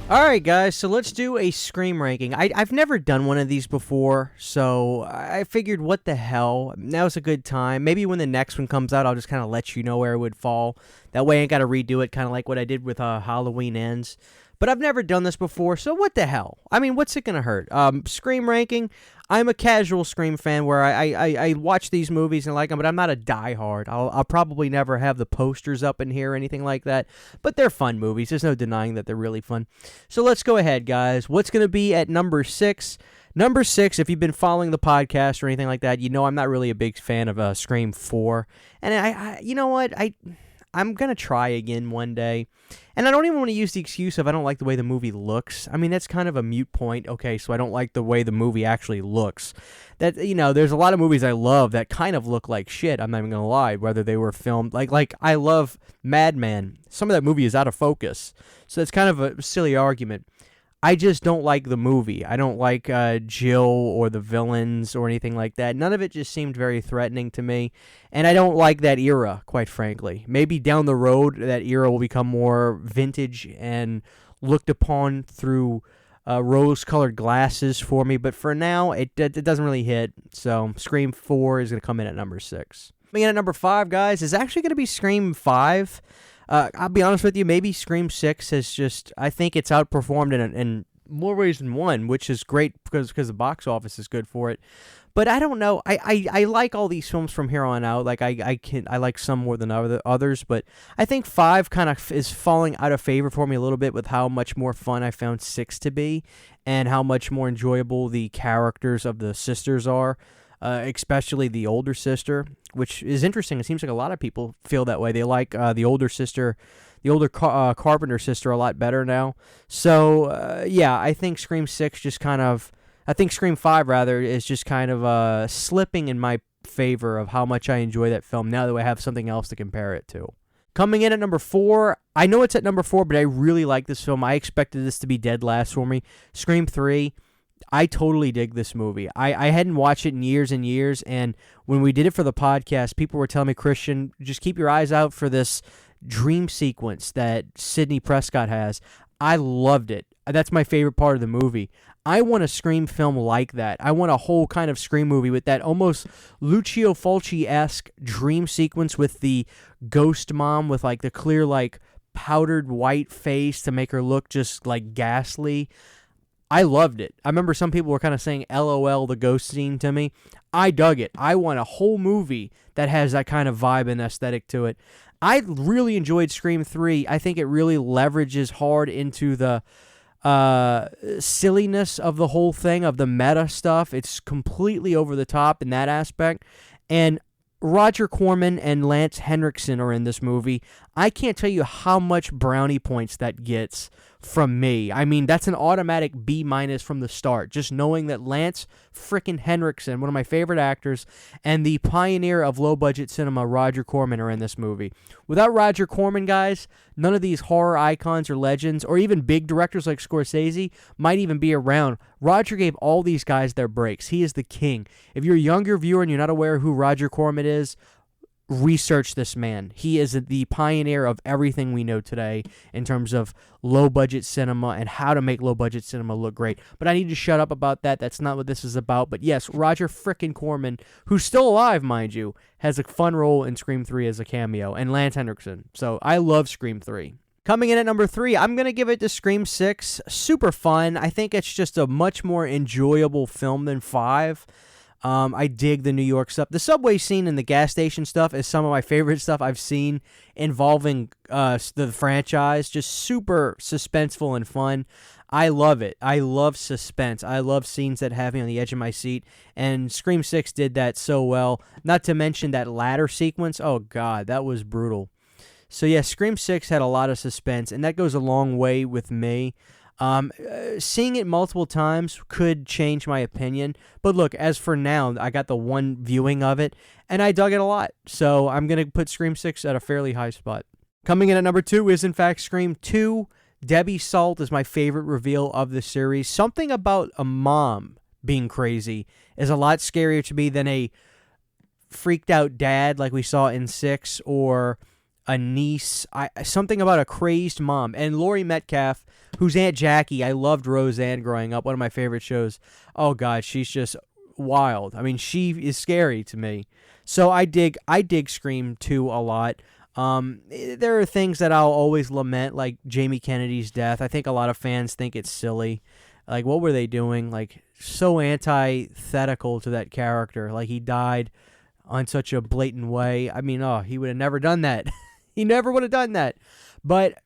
Alright guys, so let's do a Scream ranking. I've never done one of these before, so I figured what the hell, now's a good time. Maybe when the next one comes out, I'll just kind of let you know where it would fall. That way I ain't got to redo it, kind of like what I did with Halloween Ends. But I've never done this before, so what the hell? I mean, what's it going to hurt? Scream ranking, I'm a casual Scream fan where I watch these movies and like them, but I'm not a diehard. I'll probably never have the posters up in here or anything like that, but they're fun movies. There's no denying that they're really fun. So let's go ahead, guys. What's going to be at number 6? Number 6, if you've been following the podcast or anything like that, you know I'm not really a big fan of Scream 4. And I you know what? I'm going to try again one day. And I don't even want to use the excuse of I don't like the way the movie looks. I mean, that's kind of a moot point. Okay, so I don't like the way the movie actually looks. That, you know, there's a lot of movies I love that kind of look like shit. I'm not even going to lie, whether they were filmed. Like I love Madman. Some of that movie is out of focus. So it's kind of a silly argument. I just don't like the movie. I don't like Jill or the villains or anything like that. None of it just seemed very threatening to me. And I don't like that era, quite frankly. Maybe down the road, that era will become more vintage and looked upon through rose-colored glasses for me. But for now, it doesn't really hit. So Scream 4 is going to come in at number 6. Coming in at number 5, guys, is actually going to be Scream 5. I'll be honest with you, maybe Scream 6 has just, I think it's outperformed in more ways than one, which is great because the box office is good for it. But I don't know. I like all these films from here on out. Like I like some more than others, but I think 5 kind of is falling out of favor for me a little bit with how much more fun I found 6 to be and how much more enjoyable the characters of the sisters are. Especially the older sister, which is interesting. It seems like a lot of people feel that way. They like the older sister, the older Carpenter sister a lot better now. So, yeah, I think Scream 6 just kind of, I think Scream 5, rather, is just kind of slipping in my favor of how much I enjoy that film now that I have something else to compare it to. Coming in at number 4, I know it's at number 4, but I really like this film. I expected this to be dead last for me. Scream 3. I totally dig this movie. I hadn't watched it in years and years, and when we did it for the podcast, people were telling me, Christian, just keep your eyes out for this dream sequence that Sidney Prescott has. I loved it. That's my favorite part of the movie. I want a Scream film like that. I want a whole kind of Scream movie with that almost Lucio Fulci-esque dream sequence with the ghost mom with like the clear like powdered white face to make her look just like ghastly. I loved it. I remember some people were kind of saying LOL the ghost scene to me. I dug it. I want a whole movie that has that kind of vibe and aesthetic to it. I really enjoyed Scream 3. I think it really leverages hard into the silliness of the whole thing, of the meta stuff. It's completely over the top in that aspect. And Roger Corman and Lance Henriksen are in this movie. I can't tell you how much brownie points that gets from me. I mean, that's an automatic B- from the start. Just knowing that Lance frickin' Henriksen, one of my favorite actors, and the pioneer of low-budget cinema, Roger Corman, are in this movie. Without Roger Corman, guys, none of these horror icons or legends, or even big directors like Scorsese, might even be around. Roger gave all these guys their breaks. He is the king. If you're a younger viewer and you're not aware who Roger Corman is, research this man. He is the pioneer of everything we know today in terms of low-budget cinema and how to make low-budget cinema look great. But I need to shut up about that. That's not what this is about. But yes, Roger frickin' Corman, who's still alive, mind you, has a fun role in Scream 3 as a cameo, and Lance Henriksen. So I love Scream 3. Coming in at number 3, I'm going to give it to Scream 6. Super fun. I think it's just a much more enjoyable film than 5. I dig the New York stuff. The subway scene and the gas station stuff is some of my favorite stuff I've seen involving the franchise. Just super suspenseful and fun. I love it. I love suspense. I love scenes that have me on the edge of my seat, and Scream 6 did that so well. Not to mention that ladder sequence. Oh, God, that was brutal. So, yeah, Scream 6 had a lot of suspense, and that goes a long way with me. Seeing it multiple times could change my opinion, but look, as for now, I got the one viewing of it, and I dug it a lot, so I'm going to put Scream 6 at a fairly high spot. Coming in at number 2 is, in fact, Scream 2. Debbie Salt is my favorite reveal of the series. Something about a mom being crazy is a lot scarier to me than a freaked out dad like we saw in 6, or a niece. Something about a crazed mom. And Laurie Metcalf, who's Aunt Jackie. I loved Roseanne growing up, one of my favorite shows. Oh God, she's just wild. I mean, she is scary to me. So I dig Scream 2 a lot. There are things that I'll always lament, like Jamie Kennedy's death. I think a lot of fans think it's silly. Like, what were they doing? Like, so antithetical to that character. Like, he died on such a blatant way. I mean, he would have never done that. He never would have done that. But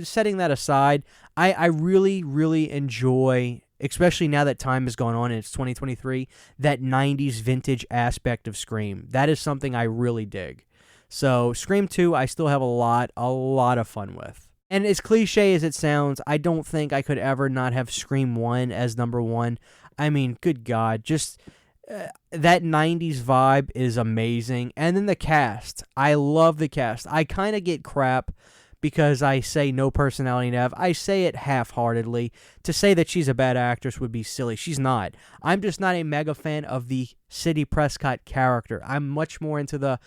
setting that aside, I really, really enjoy, especially now that time has gone on and it's 2023, that 90s vintage aspect of Scream. That is something I really dig. So Scream 2, I still have a lot of fun with. And as cliche as it sounds, I don't think I could ever not have Scream 1 as number one. I mean, good God, just that 90s vibe is amazing. And then the cast. I love the cast. I kind of get crap because I say no personality Nev. I say it half-heartedly. To say that she's a bad actress would be silly. She's not. I'm just not a mega fan of the Sidney Prescott character. I'm much more into the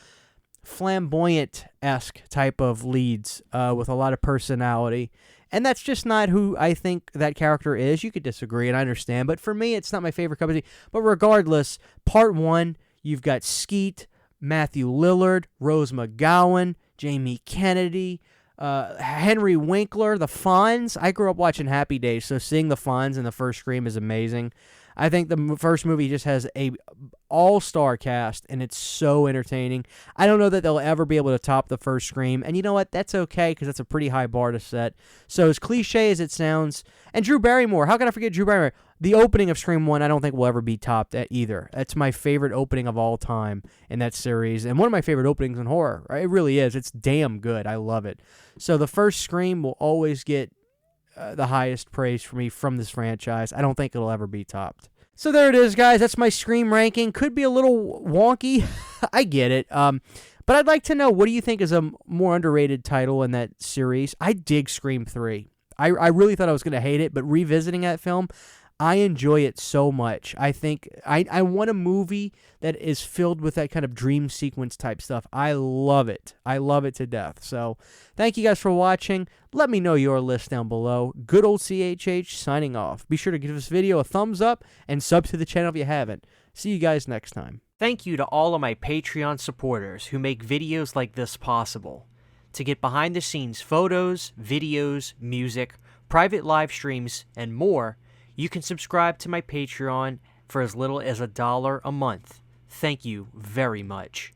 flamboyant-esque type of leads with a lot of personality. And that's just not who I think that character is. You could disagree, and I understand. But for me, it's not my favorite cup of tea. But regardless, part one, you've got Skeet, Matthew Lillard, Rose McGowan, Jamie Kennedy, Henry Winkler, the Fonz. I grew up watching Happy Days, so seeing the Fonz in the first Scream is amazing. I think the first movie just has a all-star cast, and it's so entertaining. I don't know that they'll ever be able to top the first Scream, and you know what? That's okay, because that's a pretty high bar to set. So as cliche as it sounds, and Drew Barrymore, how can I forget Drew Barrymore? The opening of Scream 1 I don't think will ever be topped at either. That's my favorite opening of all time in that series, and one of my favorite openings in horror. Right? It really is. It's damn good. I love it. So the first Scream will always get the highest praise for me from this franchise. I don't think it'll ever be topped. So there it is, guys. That's my Scream ranking. Could be a little wonky. I get it. But I'd like to know, what do you think is a more underrated title in that series? I dig Scream 3. I really thought I was going to hate it, but revisiting that film, I enjoy it so much. I think I want a movie that is filled with that kind of dream sequence type stuff. I love it. I love it to death. So thank you guys for watching. Let me know your list down below. Good old CHH signing off. Be sure to give this video a thumbs up and sub to the channel if you haven't. See you guys next time. Thank you to all of my Patreon supporters who make videos like this possible. To get behind the scenes photos, videos, music, private live streams, and more, you can subscribe to my Patreon for as little as $1 a month. Thank you very much.